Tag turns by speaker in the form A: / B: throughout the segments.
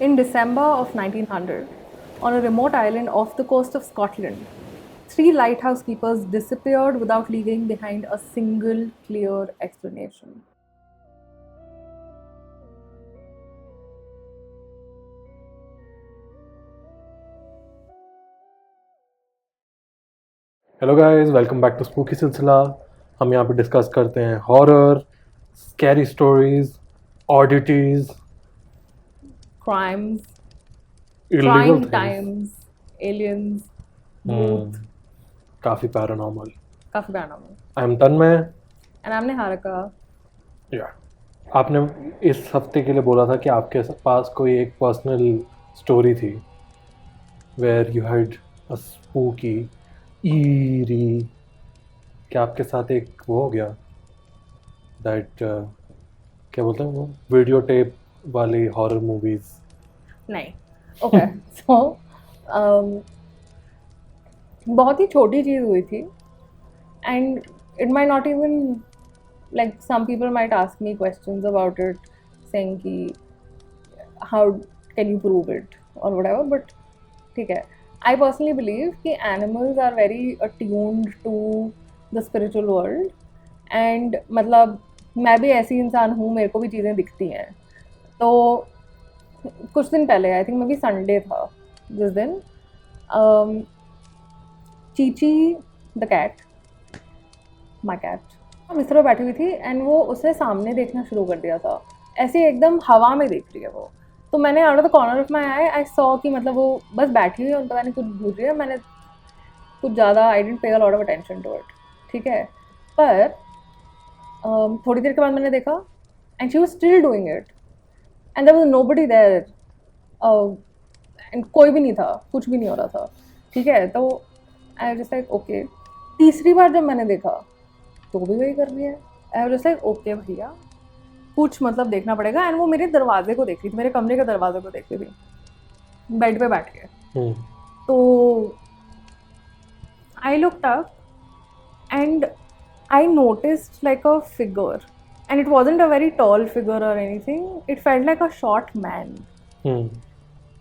A: In December of 1900, on a remote island off the coast of Scotland, three lighthouse keepers disappeared without leaving behind a single clear explanation.
B: Hello guys, welcome back to spooky Silsila. हम यहाँ पे discuss करते हैं horror, scary stories, oddities,
A: Crimes,
B: illegal
A: trying
B: things.
A: times, aliens, booth,
B: काफ़ी paranormal.
A: काफी paranormal.
B: I am Tanmay.
A: And I'm Niharika.
B: या आपने इस हफ्ते के लिए बोला था कि आपके पास कोई एक पर्सनल स्टोरी थी where you had a spooky eerie. क्या आपके साथ एक वो हो गया दैट क्या बोलते हैं वो वीडियो टेप वाली हॉरर मूवीज?
A: नहीं. Okay. So, बहुत ही छोटी चीज़ हुई थी. And it might not even, like, some people might ask me questions about it, saying ki how can you prove it or whatever, but ठीक है. I personally believe कि animals are very attuned to the spiritual world, and मतलब मैं भी ऐसी इंसान हूँ, मेरे को भी चीज़ें दिखती हैं. तो कुछ दिन पहले, I think may be Sunday था जिस दिन, Chichi the cat, my cat, बिस्तर पर बैठी हुई थी एंड वो उसने सामने देखना शुरू कर दिया था. ऐसे एकदम हवा में देख रही है वो. तो मैंने out of the corner of my I saw कि मतलब वो बस बैठी हुई है और पता नहीं कुछ भूल रही है. मैंने कुछ ज़्यादा I didn't pay a lot of attention to it. ठीक है. पर थोड़ी देर के बाद मैंने देखा and she was still doing it and there was nobody there, and कोई भी नहीं था, कुछ भी नहीं हो रहा था. ठीक है. तो आई जस्ट लाइक ओके. तीसरी बार जब मैंने देखा तो भी वही कर रही है. आई जस्ट लाइक ओके भैया, कुछ मतलब देखना पड़ेगा. एंड वो मेरे दरवाजे को देख रही थी, मेरे कमरे के दरवाजे को देख रही थी बेड पे बैठ के. तो I looked up and I noticed like a figure, and it wasn't a very tall figure or anything. It felt like a short man,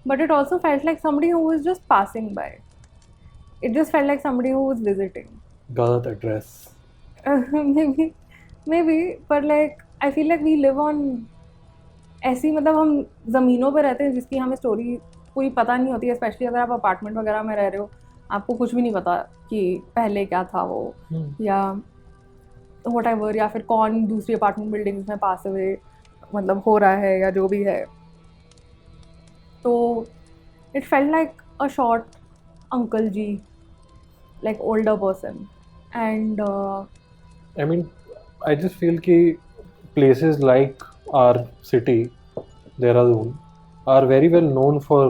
A: but it also felt like somebody who was just passing by. It just felt like somebody who was visiting.
B: गलत address.
A: maybe, maybe, but like I feel like we live on ऐसी, मतलब हम ज़मीनों पे रहते हैं जिसकी हमें story कोई पता नहीं होती है. स्पेशली अगर आप अपार्टमेंट वगैरह में रह रहे हो, आपको कुछ भी नहीं पता कि पहले क्या था वो, या वट एवर, या फिर कौन दूसरी अपार्टमेंट बिल्डिंग्स में पास हुए मतलब हो रहा है या जो भी है. तो it felt like a short uncle ji, like older person. And
B: I mean, I just feel कि places like our city, Dehradun, are very well known for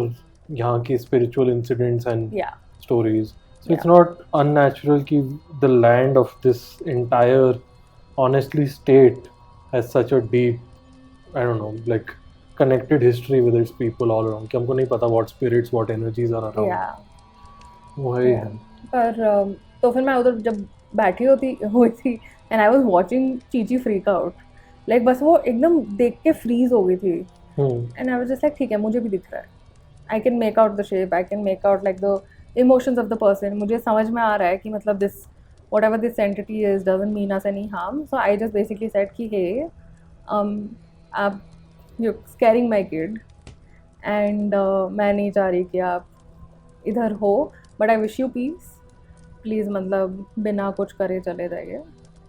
B: यहाँ की spiritual incidents and
A: yeah,
B: stories. So it's
A: yeah,
B: not unnatural कि the land of this entire, honestly, state has such a deep, I don't know, like connected history with its people all around. कि हमको नहीं पता what spirits, what energies are around.
A: yeah,
B: वही
A: yeah.
B: है.
A: पर तो फिर मैं उधर जब बैठी होती हुई थी and I was watching Chichi freak out, like बस वो एकदम देख के फ्रीज हो गई थी. And I was just like ठीक है, मुझे भी दिख रहा है. I can make out the shape, I can make out like the emotions of the person. मुझे समझ में आ रहा है कि मतलब this what ever this entity is doesn't mean us any harm. So I just basically said कि hey, आप you scaring my kid, and मैं नहीं चाह रही कि आप इधर हो, but I wish you peace. Please मतलब बिना कुछ करे चले जाइए.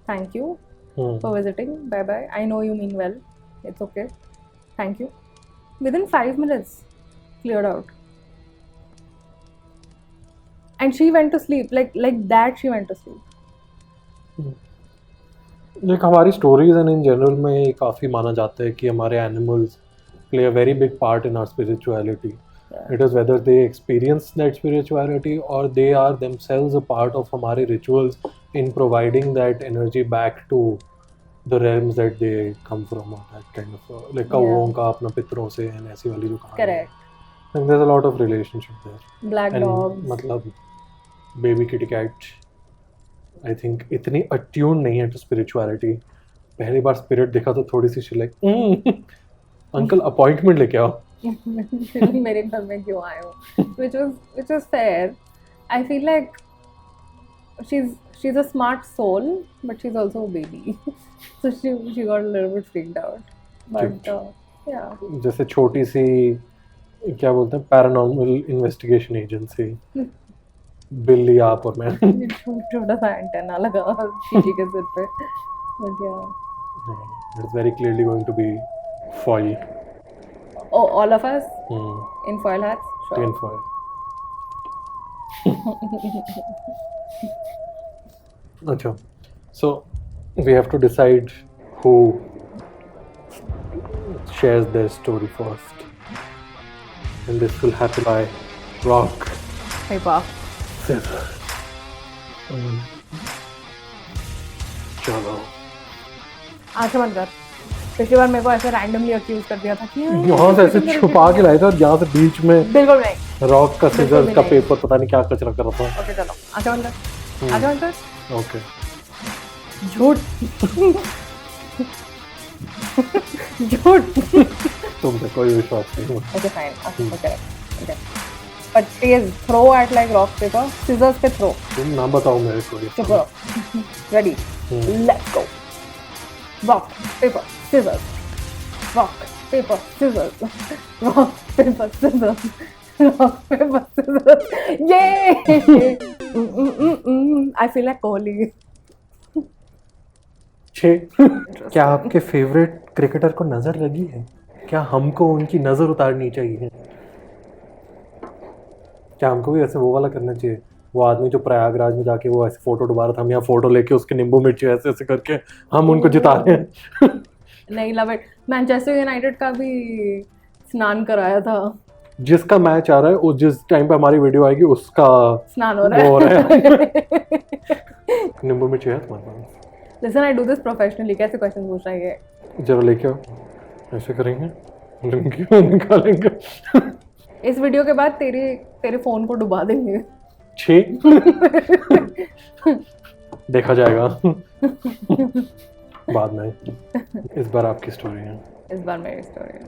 A: Thank you for visiting. Bye bye. I know you mean well. It's okay. Thank you. Within 5 minutes, cleared out. And she went to sleep. Like that, she went to sleep.
B: Like हमारी stories and in general में ये काफ़ी माना जाता है कि हमारे animals play a very big part in our spirituality.
A: Yeah.
B: It is whether they experience that spirituality और they are themselves a part of हमारे rituals in providing that energy back to the realms that they come from, or that kind of like कौओं
A: Yeah.
B: का अपना पितरों से and ऐसी वाली जो कहानी है.
A: Correct.
B: And there's a lot of relationship there.
A: Black
B: And
A: dogs.
B: मतलब baby kitty cat I think इतनी अट्यून नहीं है टू स्पिरिचुअलिटी. पहली बार स्पिरिट देखा तो थोड़ी सी शी लाइक अंकल अपॉइंटमेंट लेके आओ.
A: मेरे घर में क्यों आए हो, which was fair. I feel like she's a smart soul, but she's also a baby. So she got a little bit freaked out. But yeah.
B: जैसे छोटी सी क्या बोलते हैं पैरानॉर्मल इन्वेस्टिगेशन एजेंसी, बिल्ली आप और मैं.
A: छोटा सा एंटेना लगा चीची के सिर पे. But yeah.
B: It's very clearly going to be foil.
A: Oh, all of us in foil hats? Sure.
B: Tin foil. Acha. So we have to decide who shares their story first, and this will happen by rock,
A: paper,
B: scissors. चलो
A: आंखें बंद कर. पिछली बार मेरे को ऐसे randomly accused कर दिया था कि
B: यहाँ से ऐसे छुपा के लाए थे और यहाँ से बीच में
A: बिल्कुल नहीं
B: रॉक का सिजर्स का पेपर पता नहीं क्या कचरा कर रहा था.
A: ओके चलो आंखें बंद कर. आंखें बंद कर.
B: ओके.
A: झूठ. झूठ.
B: तुम पे कोई विश्वास नहीं.
A: Okay fine. Okay okay. But please throw at like rock paper scissors पे थ्रो.
B: तुम नाम बताओ मेरे को.
A: चुप करो. Ready. Let's go. Rock, paper, scissors. Rock, paper, scissors. Rock, paper, scissors. Rock, paper, scissors. Yay! I feel like Kohli.
B: क्या आपके फेवरेट क्रिकेटर को नजर लगी है? क्या हमको उनकी नजर उतारनी चाहिए? क्या हमको भी ऐसे वो वाला करना चाहिए? वो आदमी जो प्रयागराज में जाके वो ऐसे फोटो डुबा रहा था, हम यहाँ फोटो लेके उसके नींबू मिर्ची ऐसे ऐसे करके हम उनको जिता रहे हैं.
A: नहीं लव इट. मैनचेस्टर यूनाइटेड का भी स्नान कराया था.
B: जिसका मैच आ रहा है उस जिस टाइम पे हमारी वीडियो आएगी उसका
A: स्नान हो रहा है.
B: नींबू मिर्ची है तुम्हारे पास?
A: Listen I do this professionally. कैसे क्वेश्चन पूछ रहा है?
B: जरा लेके आओ. ऐसे करेंगे, निकालेंगे.
A: इस वीडियो के बाद तेरे फोन को डुबा देंगे.
B: देखा जाएगा बाद में. इस बार आपकी स्टोरी है.
A: इस बार मेरी स्टोरी है.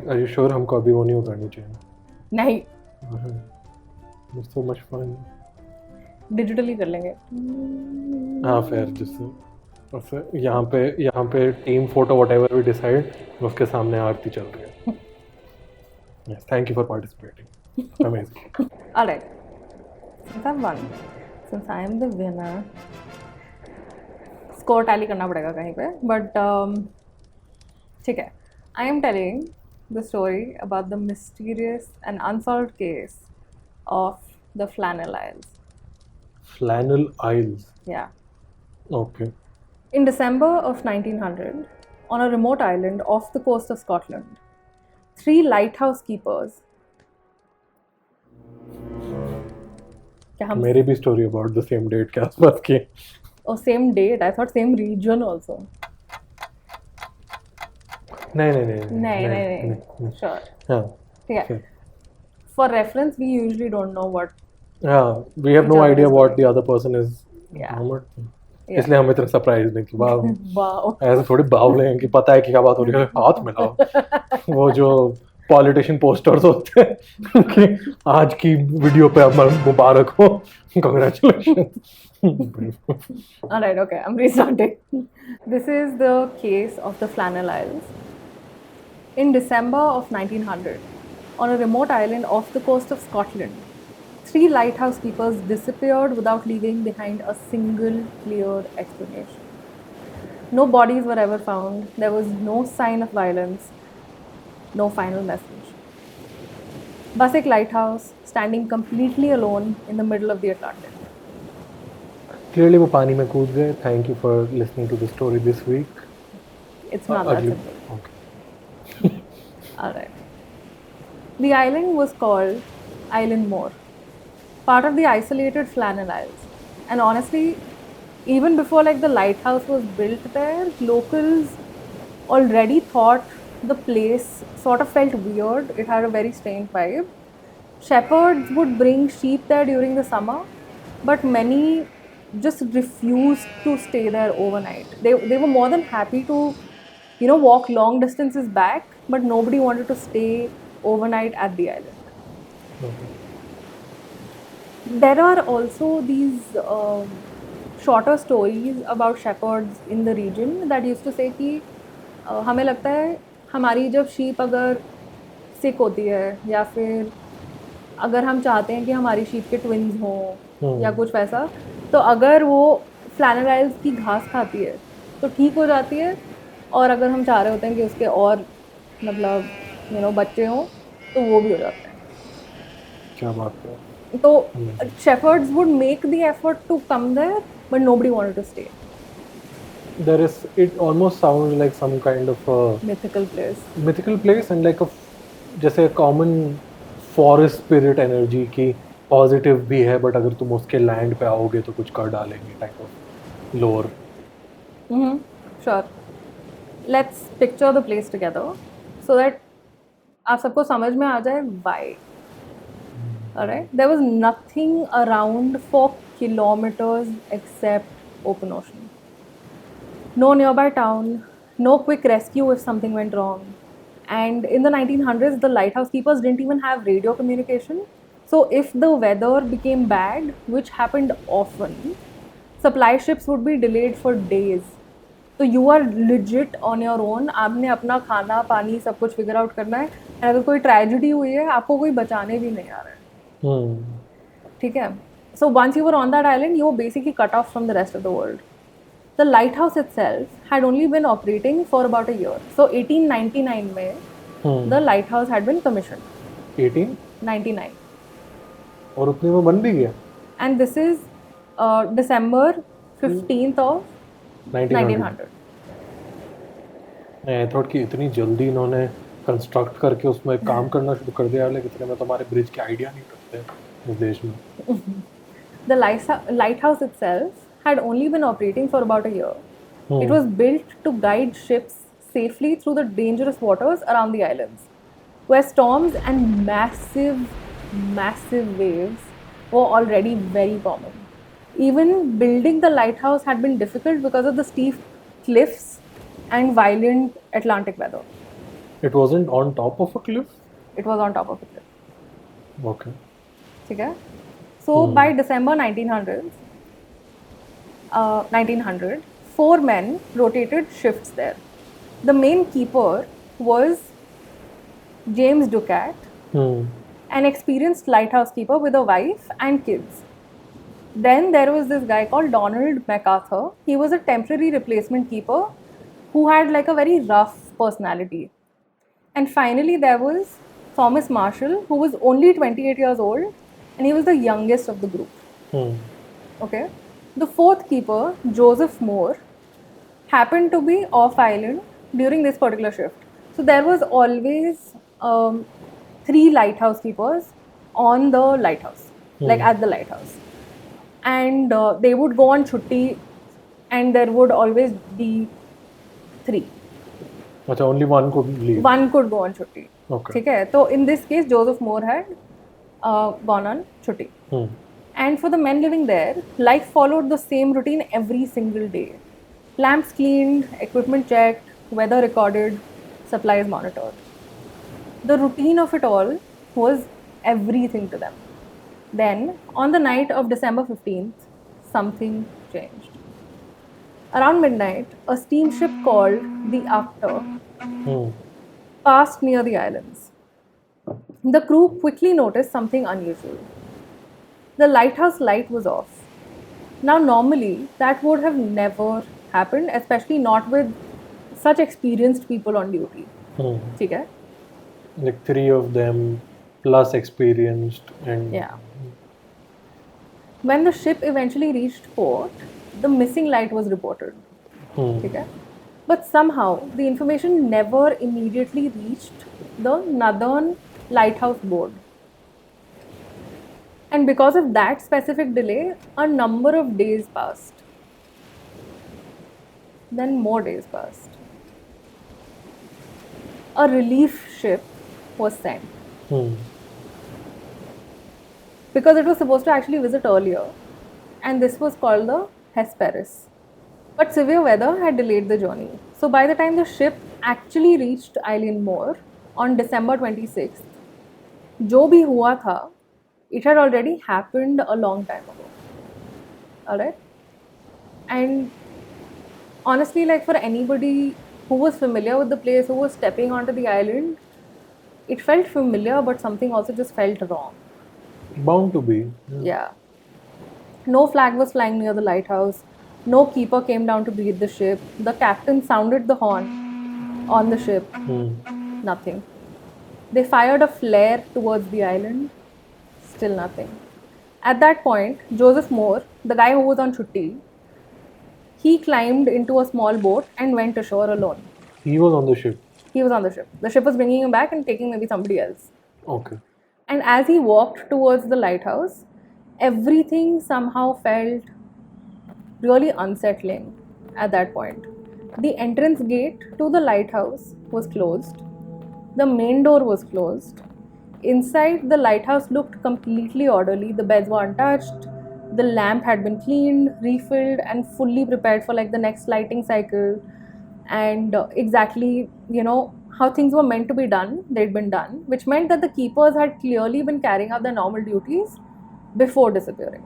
B: Are you sure हमको अभी वो नहीं उतारनी चाहिए?
A: नहीं.
B: It's so much fun.
A: Digitally कर लेंगे.
B: हाँ फिर जिससे यहाँ पे team photo whatever we decide उसके सामने आरती चल रही है. Yes, thank you for participating. Amazing.
A: All right. Since I've won, since I am the winner, score tally करना पड़ेगा कहीं पे, but ठीक है. I am telling the story about the mysterious and unsolved case of the Flannel Isles.
B: Flannel Isles.
A: Yeah.
B: Okay.
A: In December of 1900, on a remote island off the coast of Scotland, 3 lighthouse keepers.
B: मेरी भी story about the same date के आसपास की.
A: Oh, same date. I thought same region also. नहीं. Sure.
B: हाँ.
A: ठीक है. For reference, we usually don't know what.
B: We have no idea what the other person is.
A: Yeah.
B: इसलिए हम इतना सरप्राइज नहीं कि
A: वाओ
B: ऐसे थोड़ी बावले हैं कि पता है कि क्या बात हो रही है, हाथ मिलाओ. वो जो पॉलिटिशियन पोस्टर्स होते हैं कि आज की वीडियो पे अब मुबारक हो, congratulation.
A: Alright, okay, I'm restarting. This is the case of the Flannel Isles. In December of 1900, on a remote island off the coast of Scotland, 3 lighthouse keepers disappeared without leaving behind a single clear explanation. No bodies were ever found. There was no sign of violence. No final message. बस एक lighthouse standing completely alone in the middle of the Atlantic.
B: Clearly वो पानी में कूद गए. Thank you for listening to the story this week.
A: It's not that simple.
B: Okay.
A: All right. The island was called Island Moor, part of the isolated Flannel Isles. And honestly, even before like the lighthouse was built there, locals already thought the place sort of felt weird. It had a very strange vibe. Shepherds would bring sheep there during the summer, but many just refused to stay there overnight. They were more than happy to, walk long distances back, but nobody wanted to stay overnight at the island.
B: Okay.
A: There are also these shorter stories about shepherds in the region that used to say कि हमें लगता है हमारी जब sheep अगर सिक होती है या फिर अगर हम चाहते हैं कि हमारी शीप के ट्विन्स हों या कुछ वैसा, तो अगर वो फ्लैनल आइल्स की घास खाती है तो ठीक हो जाती है, और अगर हम चाह रहे होते हैं कि उसके और मतलब बच्चे हों तो वो भी हो जाते हैं.
B: क्या बात है.
A: तो
B: Amazing.
A: shepherds would make the effort to come there, but nobody wanted to stay.
B: It almost sounds like some kind of a
A: Mythical place.
B: place and like जैसे common forest spirit energy की positive भी है, but अगर तुम उसके land पे आओगे तो कुछ कर डालेंगे टाइप ऑफ लोर.
A: Sure. Let's picture the place together so that आप सबको समझ में आ जाए why. Alright? There was nothing around for kilometers except open ocean. No nearby town, no quick rescue if something went wrong. And in the 1900s, the lighthouse keepers didn't even have radio communication. So if the weather became bad, which happened often, supply ships would be delayed for days. So you are legit on your own. आपने अपना खाना पानी सब कुछ figure out करना है. और अगर कोई ट्रेजेडी हुई है, आपको कोई बचाने भी नहीं आ रहा है. ठीक है. So once you were on that island, you were basically cut off from the rest of the world. The lighthouse itself had only been operating for about a year. So 1899 में the lighthouse had been commissioned.
B: 1899. और उतने में बन भी गया.
A: And this is December 15th of 1900.
B: I thought कि इतनी जल्दी इन्होंने कंस्ट्रक्ट करके उसमें काम करना शुरू कर दिया, लेकिन इतने में तो हमारे ब्रिज के आइडिया नहीं रखते इस देश में.
A: The lighthouse itself had only been operating for about a year. It was built to guide ships safely through the dangerous waters around the islands, where storms and massive waves were already very common. Even building the lighthouse had been difficult because of the steep cliffs and violent Atlantic weather.
B: It wasn't on top of a cliff?
A: It was on top of a cliff.
B: Okay.
A: Okay. So by December 1900, 4 men rotated shifts there. The main keeper was James Ducat, an experienced lighthouse keeper with a wife and kids. Then there was this guy called Donald MacArthur. He was a temporary replacement keeper who had like a very rough personality. And finally there was Thomas Marshall, who was only 28 years old, and he was the youngest of the group. Okay. The fourth keeper, Joseph Moore, happened to be off island during this particular shift. So there was always 3 lighthouse keepers on the lighthouse, like at the lighthouse. And they would go on chutti, and there would always be 3.
B: But only one could leave.
A: One could go on chutti.
B: Okay.
A: Okay. So in this case, Joseph Moore had gone on chutti. And for the men living there, life followed the same routine every single day. Lamps cleaned, equipment checked, weather recorded, supplies monitored. The routine of it all was everything to them. Then, on the night of December 15th, something changed. Around midnight, a steamship called the Actor passed near the islands. The crew quickly noticed something unusual. The lighthouse light was off. Now, normally, that would have never happened, especially not with such experienced people on duty. Okay?
B: Like 3 of them plus experienced and...
A: Yeah. When the ship eventually reached port, the missing light was reported. Okay? But somehow, the information never immediately reached the Northern Lighthouse Board. And because of that specific delay, a number of days passed. Then more days passed. A relief ship was sent. Because it was supposed to actually visit earlier, and this was called the Hesperus. But severe weather had delayed the journey. So by the time the ship actually reached Eilean Mor on December 26th, जो भी हुआ था, it had already happened a long time ago. Alright? And honestly, like for anybody who was familiar with the place, who was stepping onto the island, it felt familiar, but something also just felt wrong.
B: Bound to be.
A: Yeah. No flag was flying near the lighthouse. No keeper came down to greet the ship. The captain sounded the horn on the ship. Nothing. They fired a flare towards the island. Still nothing. At that point, Joseph Moore, the guy who was on chutti, he climbed into a small boat and went ashore alone.
B: He was on the ship.
A: He was on the ship. The ship was bringing him back and taking maybe somebody else.
B: Okay.
A: And as he walked towards the lighthouse, everything somehow felt really unsettling at that point. The entrance gate to the lighthouse was closed, the main door was closed. Inside, the lighthouse looked completely orderly. The beds were untouched, the lamp had been cleaned, refilled, and fully prepared for like the next lighting cycle. And exactly, how things were meant to be done, they'd been done, which meant that the keepers had clearly been carrying out their normal duties before disappearing.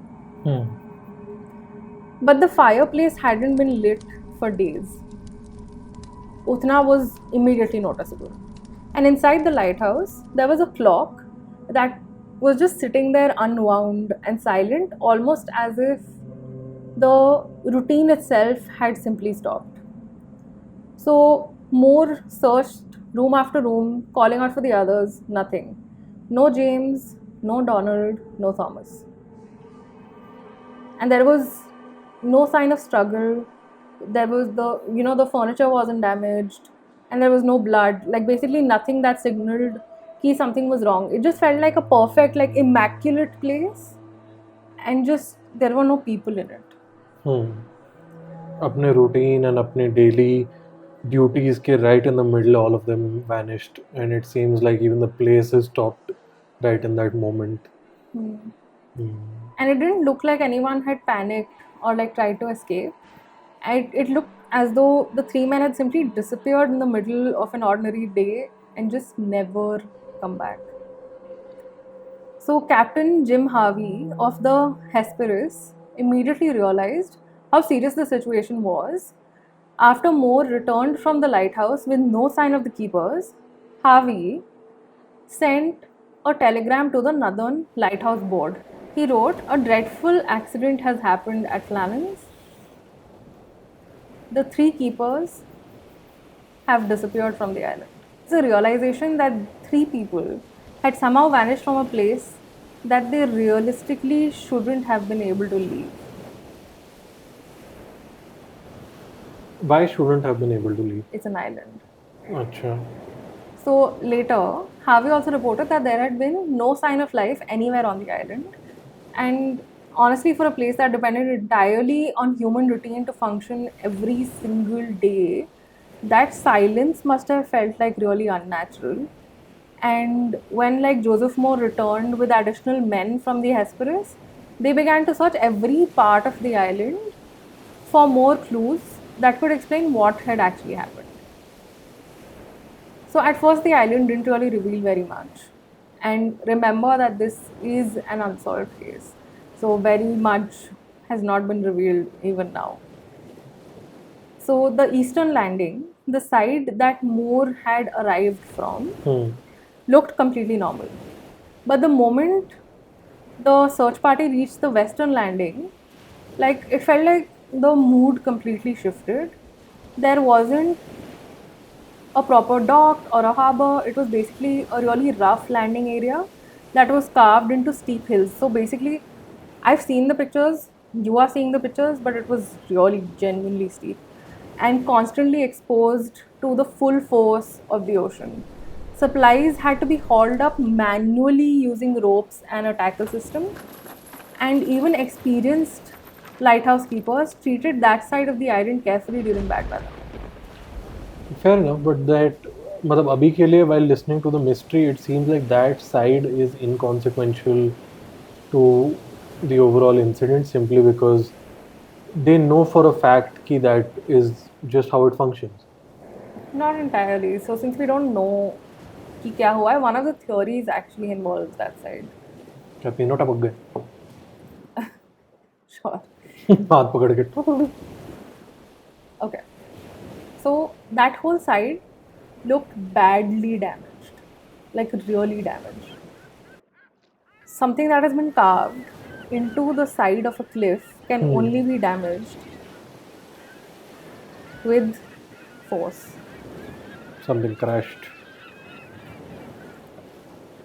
A: But the fireplace hadn't been lit for days. Utna was immediately noticeable. And inside the lighthouse, there was a clock that was just sitting there unwound and silent, almost as if the routine itself had simply stopped. So Moore searched room after room, calling out for the others, nothing. No James, no Donald, no Thomas. And there was no sign of struggle. There was the furniture wasn't damaged, and there was no blood. Like basically nothing that signaled that something was wrong. It just felt like a perfect, like immaculate place, and just there were no people in it.
B: अपने routine and अपने daily duties के right in the middle, all of them vanished, and it seems like even the place has stopped right in that moment.
A: And it didn't look like anyone had panicked or like tried to escape. It looked as though the three men had simply disappeared in the middle of an ordinary day and just never come back. So Captain Jim Harvey of the Hesperus immediately realized how serious the situation was. After Moore returned from the lighthouse with no sign of the keepers, Harvey sent a telegram to the Northern Lighthouse Board. He wrote, "A dreadful accident has happened at Flannan's. The three keepers have disappeared from the island." It's a realization that three people had somehow vanished from a place that they realistically shouldn't have been able to leave.
B: Why shouldn't have been able to leave?
A: It's an island.
B: Achha.
A: So later, Harvey also reported that there had been no sign of life anywhere on the island. And honestly, for a place that depended entirely on human routine to function every single day, that silence must have felt like really unnatural. And when like Joseph Moore returned with additional men from the Hesperus, they began to search every part of the island for more clues that could explain what had actually happened. So at first the island didn't really reveal very much. And remember that this is an unsolved case. So very much has not been revealed even now. So the eastern landing, the side that Moore had arrived from, looked completely normal. But the moment the search party reached the western landing, like it felt like the mood completely shifted. There wasn't a proper dock or a harbor. It was basically a really rough landing area that was carved into steep hills. So basically, I've seen the pictures, you are seeing the pictures, but it was really genuinely steep and constantly exposed to the full force of the ocean. Supplies had to be hauled up manually using ropes and a tackle system, and even experienced lighthouse keepers treated that side of the island carefully during bad weather.
B: Fair enough, but that, मतलब अभी के लिए while listening to the mystery, it seems like that side is inconsequential to the overall incident simply because they know for a fact that is just how it functions.
A: Not entirely. So since we don't know कि क्या हुआ है. One of the theories actually involves that side.
B: क्या तीनों टपक गए?
A: Sure.
B: हाथ पकड़ के.
A: Okay. So that whole side looked badly damaged, like really damaged. Something that has been carved into the side of a cliff can only be damaged with force.
B: Something crashed.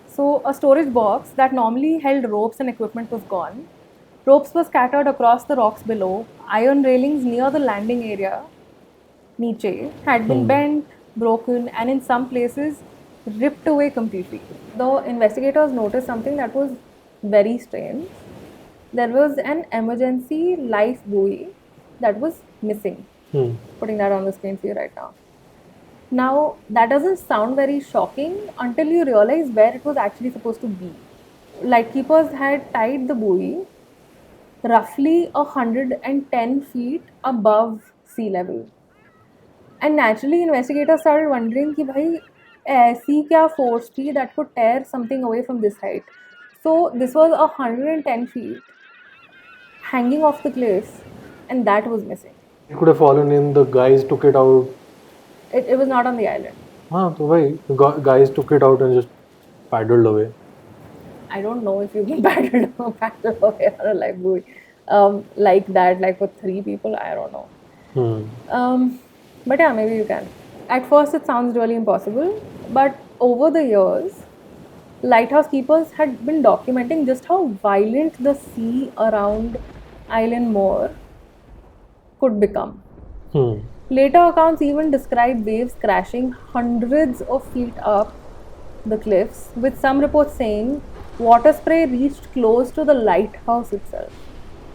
A: So, a storage box that normally held ropes and equipment was gone. Ropes were scattered across the rocks below. Iron railings near the landing area, Nietzsche, had been bent, broken, and in some places ripped away completely. The investigators noticed something that was very strange. There was an emergency life buoy that was missing. Putting that on the screen for you right now. Now, that doesn't sound very shocking until you realize where it was actually supposed to be. Lightkeepers had tied the buoy roughly 110 feet above sea level. And naturally, investigators started wondering कि भाई ऐसी क्या force थी that could tear something away from this height. So this was 110 feet hanging off the cliff, and that was missing.
B: It could have fallen in. The guys took it out.
A: It was not on the island.
B: हाँ तो भाई guys took it out and just paddled away.
A: I don't know if you can paddle away on a life buoy like that, like for 3 people. I don't know. But yeah, maybe you can. At first, it sounds really impossible, but over the years, lighthouse keepers had been documenting just how violent the sea around Island Moor could become. Later accounts even describe waves crashing hundreds of feet up the cliffs, with some reports saying water spray reached close to the lighthouse itself.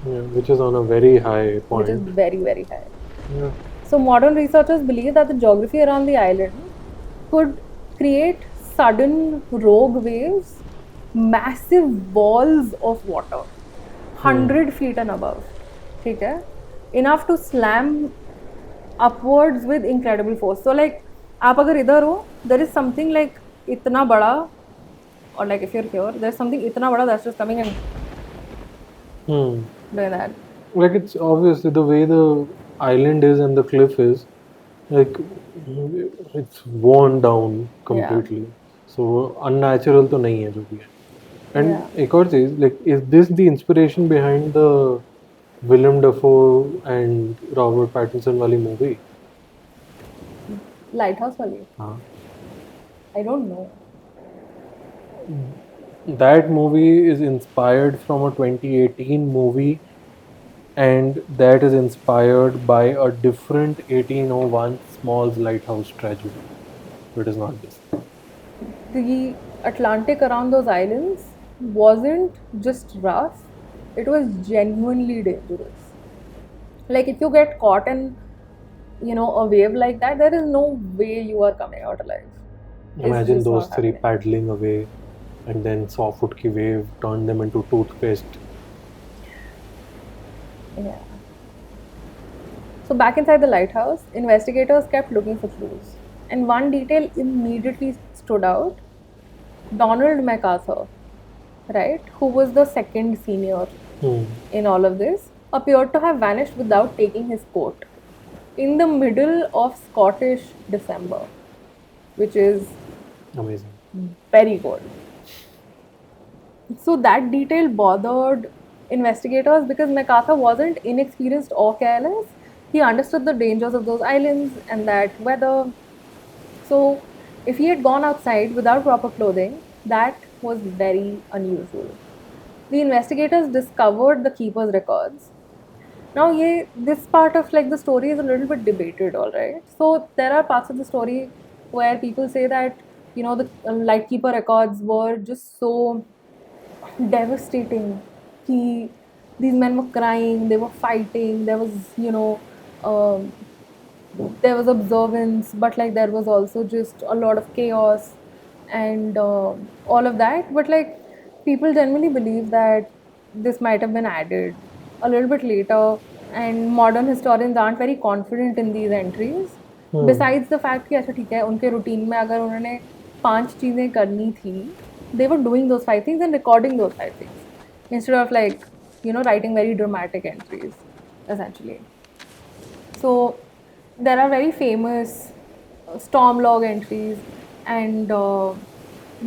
B: Yeah, which is on a very high point.
A: Which is very, very high.
B: Yeah.
A: So modern researchers believe that the geography around the island could create sudden rogue waves, massive walls of water, 100 feet and above. Okay? Enough to slam upwards with incredible force. So like, आप अगर इधर हो, there is something like इतना बड़ा, or like if you're here, there's something इतना बड़ा that's just coming and doing that.
B: Like it's obviously the way the island is and the cliff is, like it's worn down completely.
A: Yeah.
B: So unnatural तो नहीं है जो भी है. And
A: Yeah.
B: एक और चीज, like is this the inspiration behind the Willem Dafoe and Robert Pattinson वाली movie?
A: Lighthouse वाली?
B: हाँ.
A: I don't know.
B: That movie is inspired from a 2018 movie, and that is inspired by a different 1801 Smalls Lighthouse tragedy. So it is not this.
A: The Atlantic around those islands wasn't just rough, it was genuinely dangerous. Like if you get caught in, a wave like that, there is no way you are coming out alive.
B: Imagine those three paddling away, and then 100-foot ki wave turned them into toothpaste.
A: Yeah. So back inside the lighthouse, investigators kept looking for clues. And one detail immediately stood out. Donald MacArthur, right, who was the second senior in all of this, appeared to have vanished without taking his coat in the middle of Scottish December, which is
B: amazing,
A: very cold. So that detail bothered investigators because MacArthur wasn't inexperienced or careless. He understood the dangers of those islands and that weather. So if he had gone outside without proper clothing, that was very unusual. The investigators discovered the keeper's records. Now, this part of like the story is a little bit debated, all right. So there are parts of the story where people say that the lightkeeper records were just so devastating. These men were crying, they were fighting. There was there was observance, but like there was also just a lot of chaos and all of that. But like people generally believe that this might have been added a little bit later, and modern historians aren't very confident in these entries. Besides the fact कि अच्छा ठीक है उनके routine में अगर उन्होंने 5 चीज़ें करनी थी, they were doing those 5 things and recording those 5 things instead of like, writing very dramatic entries, essentially. So there are very famous storm log entries, and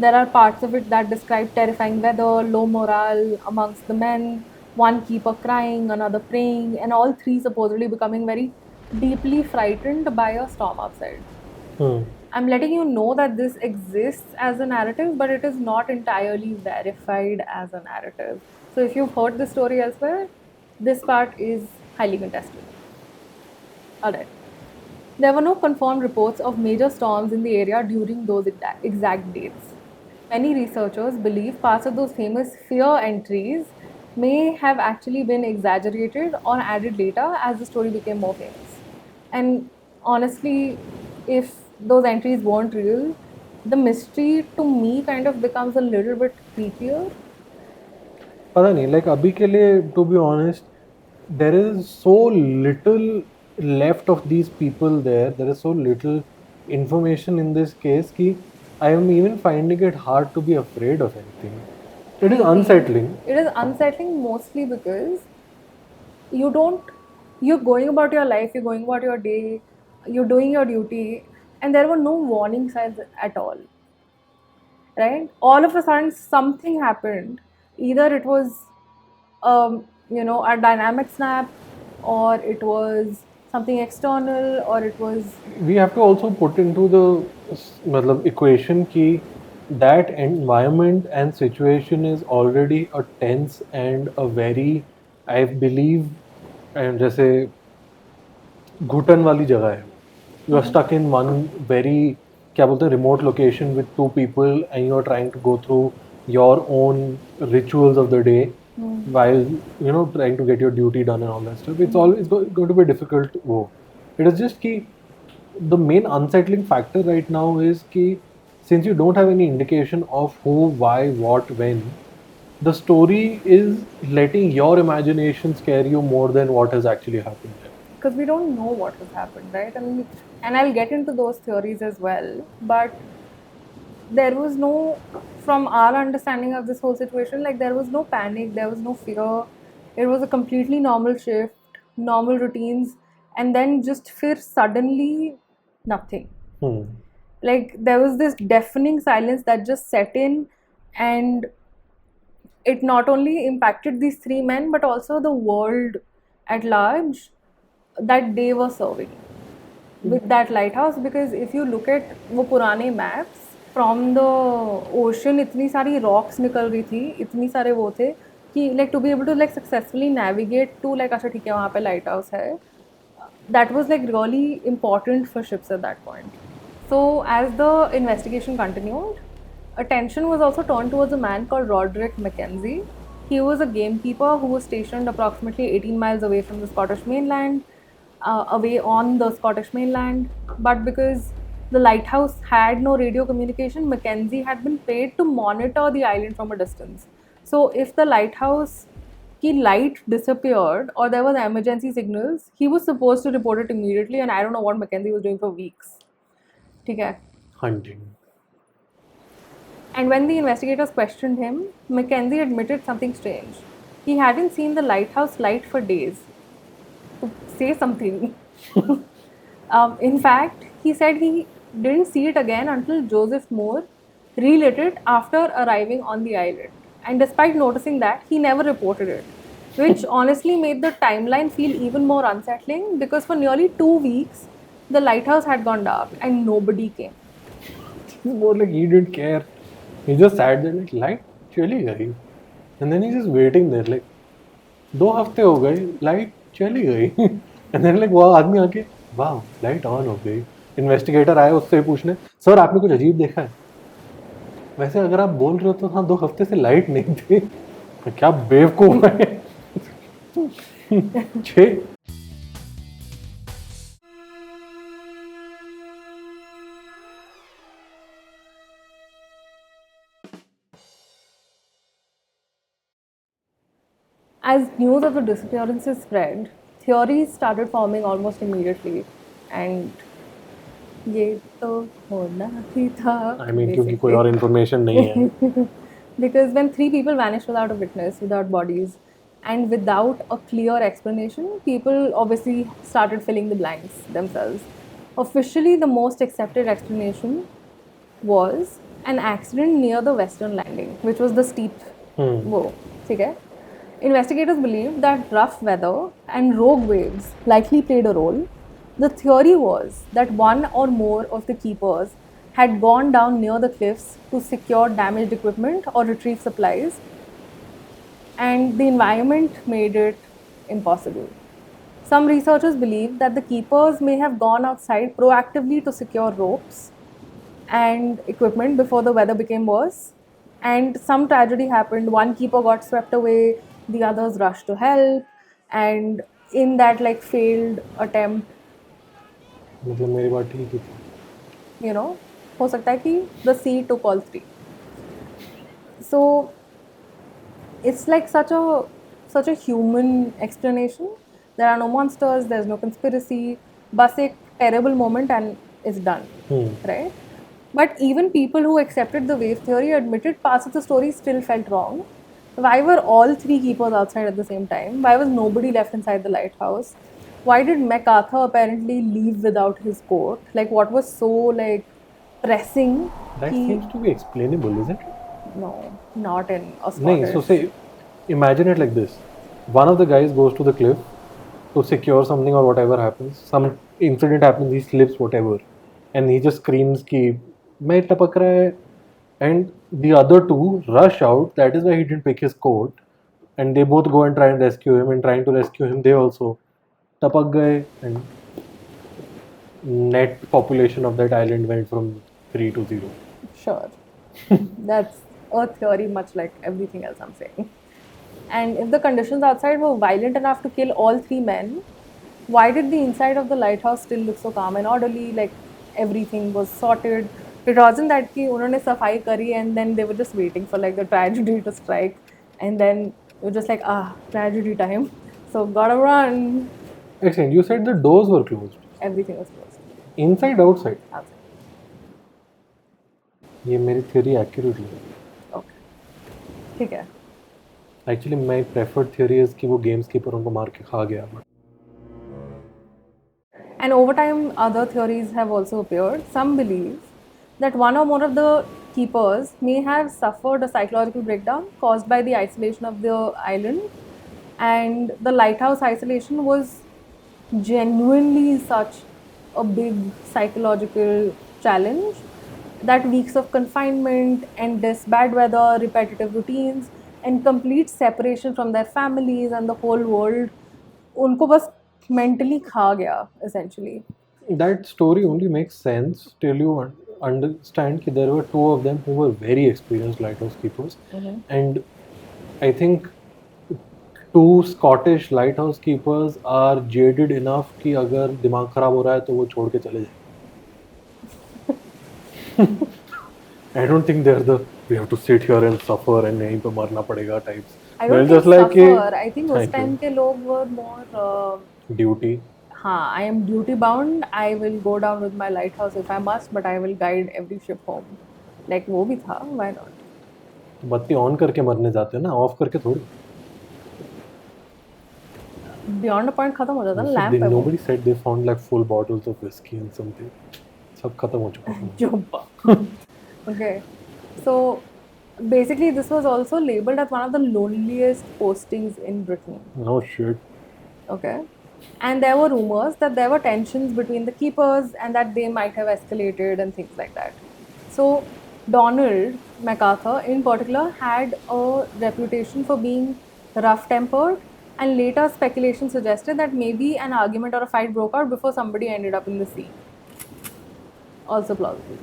A: there are parts of it that describe terrifying weather, low morale amongst the men, one keeper crying, another praying, and all three supposedly becoming very deeply frightened by a storm outside. I'm letting you know that this exists as a narrative, but it is not entirely verified as a narrative. So if you've heard this story elsewhere, this part is highly contested. Alright. There were no confirmed reports of major storms in the area during those exact dates. Many researchers believe parts of those famous fear entries may have actually been exaggerated or added later as the story became more famous. And honestly, if those entries weren't real, the mystery to me kind of becomes a little bit creepier.
B: पता नहीं, like अभी के लिए to be honest, there is so little left of these people there. There is so little information in this case कि I am even finding it hard to be afraid of anything. It is unsettling.
A: It is unsettling mostly because you don't, you're going about your life, you're going about your day, you're doing your duty, and there were no warning signs at all, right? All of a sudden something happened. Either it was a dynamic snap, or it was something external, or it was
B: We have to also put into the मतलब equation कि that environment and situation is already a tense and a very, I believe, and जैसे घुटन वाली जगह है, you are stuck in one very, क्या बोलते हैं, remote location with two people and you are trying to go through your own rituals of the day while trying to get your duty done and all that stuff. It's always going to be difficult. It is just कि the main unsettling factor right now is कि since you don't have any indication of who, why, what, when, the story is letting your imagination scare you more than what has actually happened there.
A: because we don't know what has happened, right? And I'll get into those theories as well, but there was no, from our understanding of this whole situation, like there was no panic, there was no fear. It was a completely normal shift, normal routines, and then just fear suddenly nothing. Like there was this deafening silence that just set in, and it not only impacted these three men but also the world at large that they were serving with that lighthouse. Because if you look at वो पुराने maps, from the ocean इतनी सारी rocks निकल रही थी, इतनी सारे वो थे कि like to be able to like successfully navigate to like अच्छा ठीक है वहाँ पे lighthouse है, that was like really important for ships at that point. So as the investigation continued, attention was also turned towards a man called Roderick Mackenzie. He was a gamekeeper who was stationed approximately 18 miles away from the Scottish mainland, away on the Scottish mainland. But because the lighthouse had no radio communication, Mackenzie had been paid to monitor the island from a distance. So if the lighthouse की light disappeared or there was emergency signals, he was supposed to report it immediately, and I don't know what Mackenzie was doing for weeks. ठीक है.
B: Hunting.
A: And when the investigators questioned him, Mackenzie admitted something strange. He hadn't seen the lighthouse light for days. To say something. In fact, he said he didn't see it again until Joseph Moore relit it after arriving on the island. And despite noticing that, he never reported it, which honestly made the timeline feel even more unsettling because for nearly 2 weeks, the lighthouse had gone dark and nobody came.
B: It's more like he didn't care. He just sat there like light चली गई, and then he's just waiting there like 2 हफ्ते हो गए, light चली गई. And then like वो आदमी आके वाह लाइट ऑन हो गई. इन्वेस्टिगेटर आए उससे पूछने, सर आपने कुछ अजीब देखा है? वैसे अगर आप बोल रहे हो तो हाँ 2 हफ्ते से लाइट नहीं थी. क्या बेवकूफ है. छे
A: As news of the disappearances spread, theories started forming almost immediately, and ये तो होना ही था
B: I mean, क्योंकि कोई
A: basically.
B: और information नहीं है.
A: Because when three people vanished without a witness, without bodies, and without a clear explanation, people obviously started filling the blanks themselves. Officially, the most accepted explanation was an accident near the western landing, which was the steep. Whoa, okay. Investigators believed that rough weather and rogue waves likely played a role. The theory was that one or more of the keepers had gone down near the cliffs to secure damaged equipment or retrieve supplies, and the environment made it impossible. Some researchers believe that the keepers may have gone outside proactively to secure ropes and equipment before the weather became worse. And some tragedy happened. One keeper got swept away, the others rushed to help, and in that like failed attempt,
B: मतलब मेरी बात ठीक ही थी.
A: you know, हो सकता है कि the sea took all three. So it's like such a human explanation. There are no monsters, there's no conspiracy, bas ek terrible moment and it's done. Right? But even people who accepted the wave theory admitted parts of the story still felt wrong. Why were all three keepers outside at the same time? Why was nobody left inside the lighthouse? Why did MacArthur apparently leave without his coat? Like, what was so like pressing?
B: That
A: He
B: seems to be explainable, isn't it?
A: no, not in a
B: नहीं, so
A: Scottish.
B: say, imagine it like this. One of the guys goes to the cliff to secure something or whatever happens. Some incident happens, he slips, whatever. And he just screams कि मैं टपक रहा है. And the other two rush out. That is why he didn't pick his coat. And they both go and try and rescue him. And trying to rescue him, they also टपक गए. And net population of that island went from 3 to 0.
A: Sure. That's a theory, much like everything else I'm saying. And if the conditions outside were violent enough to kill all three men, why did the inside of the lighthouse still look so calm and orderly? Like everything was sorted. It wasn't that कि उन्होंने सफाई करी and then they were just waiting for like the tragedy to strike, and then you're just like tragedy time, so gotta run.
B: Excellent. You said the doors were closed.
A: Everything was closed
B: Inside, outside.
A: outside.
B: ये मेरी theory accurate है.
A: Okay, ठीक है.
B: Actually, my preferred theory is कि वो games keeper उनको मार के खा गया. But
A: And over time, other theories have also appeared. Some believe that one or more of the keepers may have suffered a psychological breakdown caused by the isolation of the island. And the lighthouse isolation was genuinely such a big psychological challenge that weeks of confinement, endless bad weather, repetitive routines, and complete separation from their families and the whole world, उनको बस mentally खा गया essentially.
B: that story only makes sense till you understand that there were two of them who were very experienced lighthouse keepers. And I think two Scottish lighthouse keepers are jaded enough कि अगर दिमाग खराब हो रहा है तो वो छोड़ के चले जाए. I don't think they're the we have to sit here and suffer and यहीं पे मरना पड़ेगा types.
A: I don't
B: They're
A: think
B: just like
A: suffer. I think उस
B: Thank you.
A: time के लोग were more
B: duty.
A: हाँ, I am duty bound. I will go down with my lighthouse if I must, but I will guide every ship home. Like वो भी था, why not?
B: बत्ती on करके मरने जाते हैं ना, ऑफ करके थोड़ी.
A: Beyond a point खत्म हो जाता है, लैंप है वो.
B: Nobody said they found like full bottles of whiskey and something. सब खत्म हो चुका था.
A: Jumpa. Okay, so basically this was also labeled as one of the loneliest postings in Britain.
B: No shit.
A: Okay, and there were rumors that there were tensions between the keepers and that they might have escalated and things like that. So Donald MacArthur in particular had a reputation for being rough-tempered, and later speculation suggested that maybe an argument or a fight broke out before somebody ended up in the sea. Also plausible.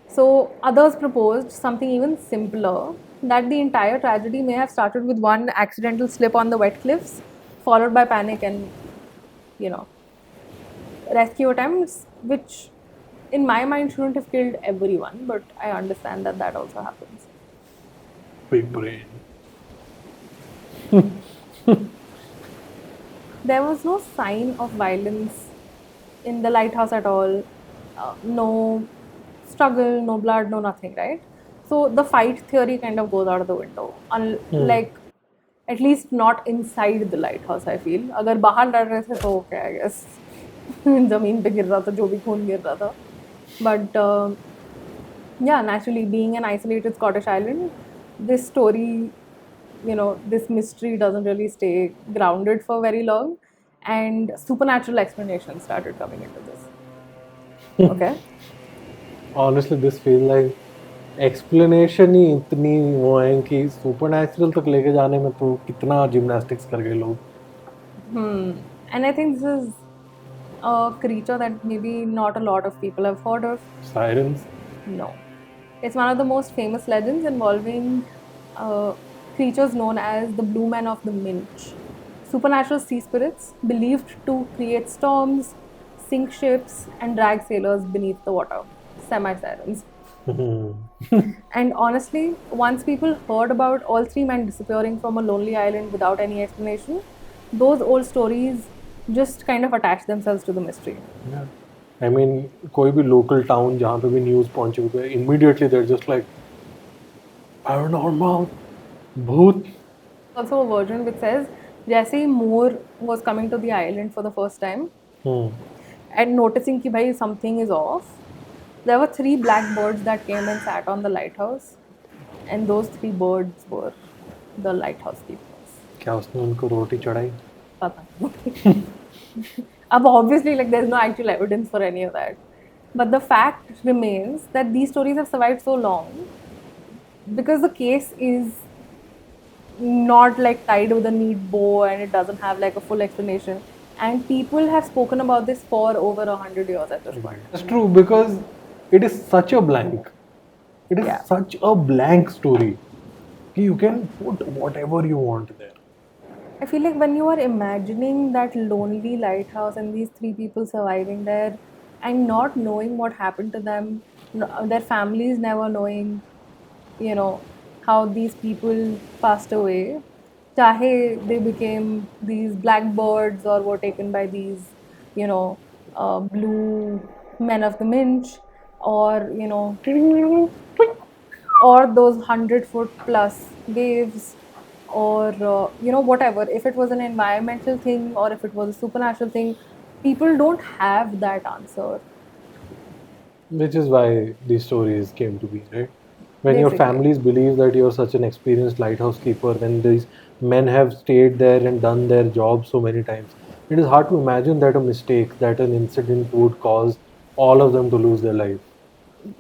A: So others proposed something even simpler, that the entire tragedy may have started with one accidental slip on the wet cliffs, followed by panic and, you know, rescue attempts, which in my mind shouldn't have killed everyone, but I understand that that also happens.
B: Big brain.
A: There was no sign of violence in the lighthouse at all. no struggle, no blood, no nothing, right? So the fight theory kind of goes out of the window. Like, at least not inside the lighthouse, I feel. अगर बाहर लड़ रहे थे तो okay, I guess. ज़मीन पे गिर रहा था, जो भी खून गिर रहा था. But yeah, naturally, being an isolated Scottish island, this story, this mystery doesn't really stay grounded for very long, and supernatural explanations started coming into this. Okay.
B: Honestly, this feels like explanation ही इतनी वो है कि supernatural तक लेके जाने में तो कितना जिम्नास्टिक्स कर गए लोग.
A: And I think this is a creature that maybe not a lot of people have heard of.
B: Sirens?
A: No. It's one of the most famous legends involving creatures known as the Blue Men of the Minch. Supernatural sea spirits believed to create storms, sink ships, and drag sailors beneath the water. Semi-sirens. And honestly, once people heard about all three men disappearing from a lonely island without any explanation, those old stories just kind of attach themselves to the mystery.
B: Yeah. I mean, कोई भी local town जहाँ पे भी news पहुँचे हुए immediately they're just like paranormal, भूत.
A: Also a version which says जैसे ही Moore was coming to the island for the first time and noticing कि भाई something is off, there were 3 black birds that came and sat on the lighthouse, and those 3 birds were the lighthouse keepers.
B: क्या उसने उनको रोटी चढ़ाई?
A: पता नहीं. अब obviously like there's no actual evidence for any of that, but the fact remains that these stories have survived so long because the case is not like tied with a neat bow and it doesn't have like a full explanation, and people have spoken about this for over 100 years at this point.
B: That's true, because it is such a blank. It is such a blank story. You can put whatever you want there.
A: I feel like when you are imagining that lonely lighthouse and these 3 people surviving there and not knowing what happened to them, their families never knowing, how these people passed away, chahe they became these blackbirds or were taken by these, blue men of the Minch, or, or those 100-foot plus waves, or whatever. If it was an environmental thing or if it was a supernatural thing, people don't have that answer.
B: Which is why these stories came to be, right? When your families believe that you're such an experienced lighthouse keeper, when these men have stayed there and done their job so many times, it is hard to imagine that a mistake, that an incident would cause all of them to lose their life.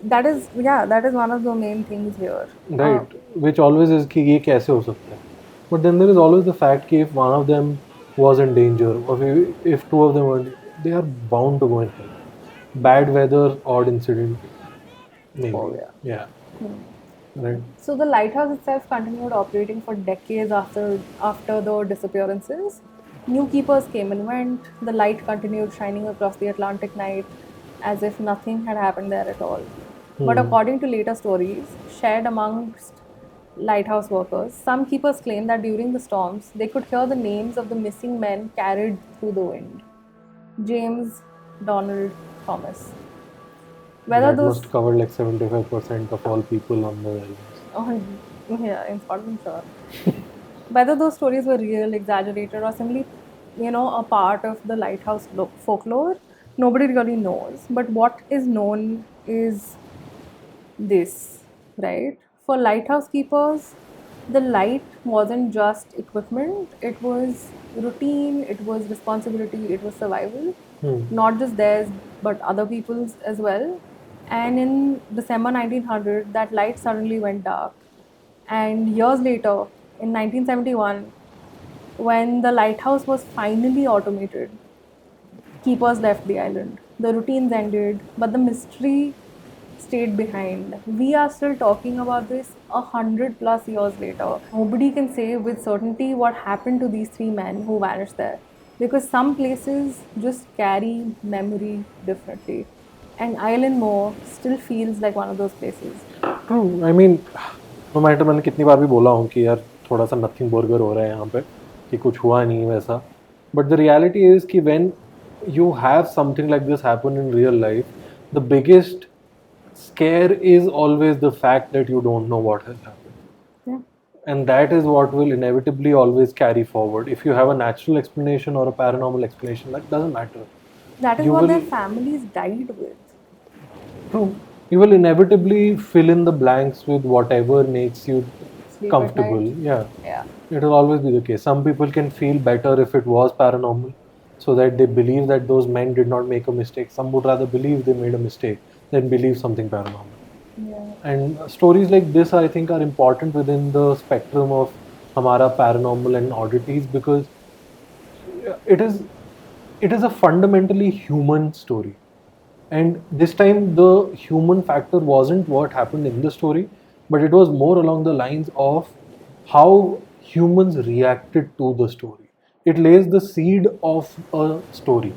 A: That is one of the main things here.
B: Right, which always is कि ये कैसे हो सकता है? But then there is always the fact that if one of them was in danger, or if 2 of them were, they are bound to go in hell. Bad weather, odd incident, maybe.
A: Oh,
B: yeah. Right.
A: So the lighthouse itself continued operating for decades after the disappearances. New keepers came and went. The light continued shining across the Atlantic night as if nothing had happened there at all. But according to later stories shared amongst lighthouse workers, some keepers claim that during the storms, they could hear the names of the missing men carried through the wind. James, Donald, Thomas.
B: That must cover like 75% of all people on the islands.
A: Oh, yeah, in Scotland, sure. Whether those stories were real, exaggerated, or simply, a part of the lighthouse folklore, nobody really knows. But what is known is this, right? For lighthouse keepers, the light wasn't just equipment, it was routine, it was responsibility, it was survival. Not just theirs, but other people's as well. And in December 1900, that light suddenly went dark. And years later, in 1971, when the lighthouse was finally automated, keepers left the island. The routines ended, but the mystery stayed behind. We are still talking about this 100+ years later. Nobody can say with certainty what happened to these 3 men who vanished there, because some places just carry memory differently. And Island Moor still feels like one of those places.
B: True. I mean, no matter मैंने कितनी बार भी बोला हूँ कि यार थोड़ा सा nothing burger हो रहा है यहाँ पे, कि कुछ हुआ नहीं वैसा. But the reality is कि when you have something like this happen in real life, the biggest scare is always the fact that you don't know what has happened.
A: Yeah.
B: And that is what will inevitably always carry forward. If you have a natural explanation or a paranormal explanation, that doesn't matter.
A: That is
B: You
A: what their
B: will,
A: families died with.
B: true, you will inevitably fill in the blanks with whatever makes you
A: Sleep at
B: comfortable.
A: night.
B: Yeah,
A: Yeah.
B: it will always be the case. Some people can feel better if it was paranormal, so that they believe that those men did not make a mistake. Some would rather believe they made a mistake than believe something paranormal.
A: Yeah.
B: And stories like this, I think, are important within the spectrum of Hamara paranormal and oddities, because it is it is a fundamentally human story. And this time, the human factor wasn't what happened in the story, but it was more along the lines of how humans reacted to the story. It lays the seed of a story.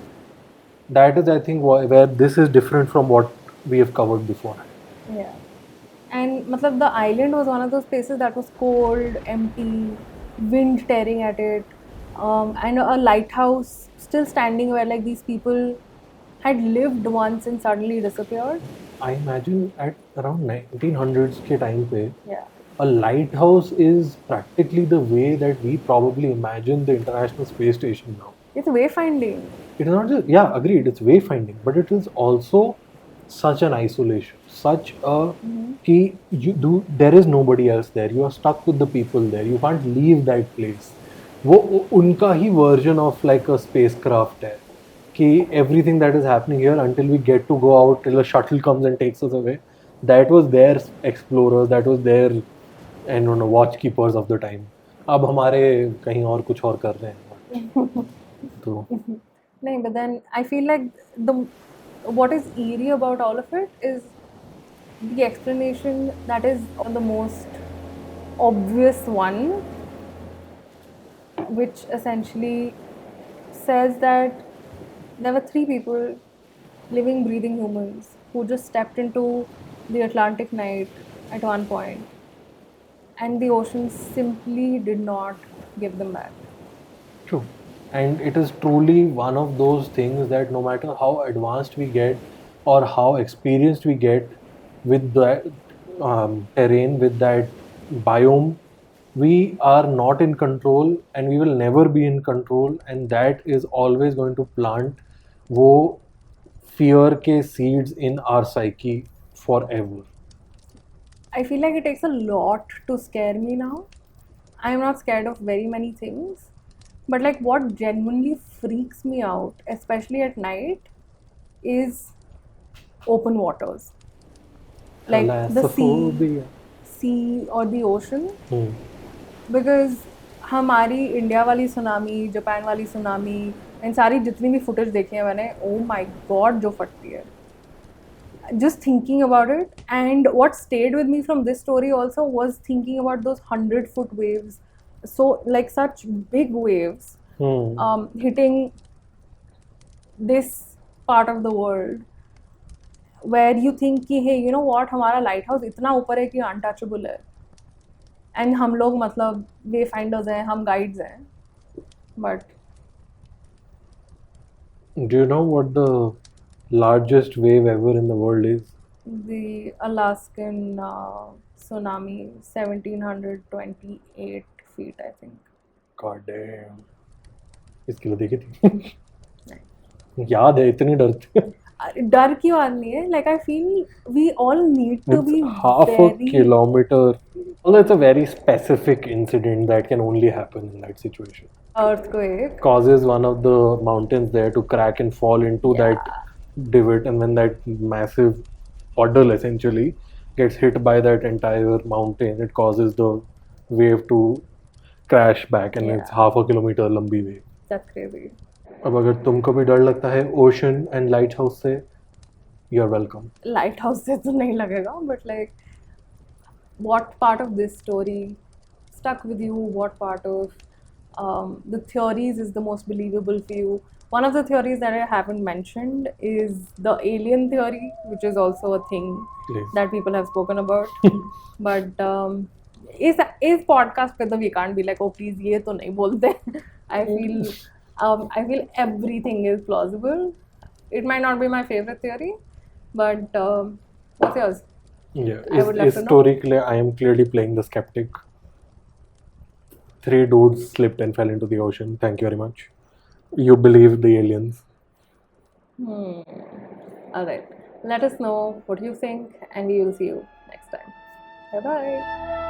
B: That is, I think, where this is different from what we have covered before.
A: Yeah. And matlab, the island was one of those places that was cold, empty, wind tearing at it, and a lighthouse still standing where like these people had lived once and suddenly disappeared.
B: I imagine at around 1900s के time पे,
A: Yeah.
B: a lighthouse is practically the way that we probably imagine the International Space Station now.
A: It's wayfinding.
B: It is not just, yeah, agreed, it's wayfinding, but it is also such an isolation, such a कि there is nobody else there. You are stuck with the people there. You can't leave that place. वो उनका ही version of like a spacecraft है कि everything that is happening here until we get to go out, till a shuttle comes and takes us away. That was their explorers. That was their, I don't know, watch keepers of the time. अब हमारे कहीं और कुछ और कर रहे हैं. तो
A: No, but then I feel like what is eerie about all of it is the explanation that is the most obvious one, which essentially says that there were three people, living, breathing humans, who just stepped into the Atlantic night at one point, and the ocean simply did not give them back.
B: true. And it is truly one of those things that no matter how advanced we get or how experienced we get with that terrain, with that biome, we are not in control and we will never be in control. And that is always going to plant वो fear के seeds in our psyche forever.
A: I feel like it takes a lot to scare me now. I'm not scared of very many things, but like what genuinely freaks me out, especially at night, is open waters. Like the sea or the ocean. Because हमारी India वाली tsunami, Japan वाली tsunami, इन सारी जितनी भी footage देखी है मैंने, oh my God जो फटती है. Just thinking about it, and what stayed with me from this story also was thinking about those 100-foot waves, so like such big waves hitting this part of the world, where you think कि hey, you know what, हमारा light house इतना ऊपर है कि untouchable है, and हम लोग मतलब वे फाइंडर्स हैं, हम गाइड्स हैं, but
B: Do you know what the largest wave ever in the world is?
A: the Alaskan tsunami, 1728 feet, I think.
B: God damn. इसके लिए देखी थी. याद है, इतनी डरती है.
A: डर की बात नहीं है, like I feel we all need to
B: It's
A: be
B: half
A: very...
B: a kilometer. Well, it's a very specific incident that can only happen in that situation.
A: Earthquake
B: Causes one of the mountains there to crack and fall into that divot, and when that massive puddle essentially gets hit by that entire mountain, it causes the wave to crash back, and it's half a kilometer लंबी wave.
A: That's crazy.
B: अब अगर तुमको भी डर लगता है ocean and lighthouse से, you are welcome.
A: Lighthouse से तो नहीं लगेगा, but like what part of this story stuck with you, what part of the theories is the most believable for you. One of the theories that I haven't mentioned is the alien theory, which is also a thing that people have spoken about. But is podcast पे तो we can't be like, oh please ये तो नहीं बोलते. I feel everything is plausible. It might not be my favorite theory, But what's yours?
B: Yeah,
A: I would love
B: is
A: to know.
B: story clear? I am clearly playing the skeptic. 3 dudes slipped and fell into the ocean. Thank you very much. You believe the aliens.
A: All right. Let us know what you think, and we will see you next time. Bye bye.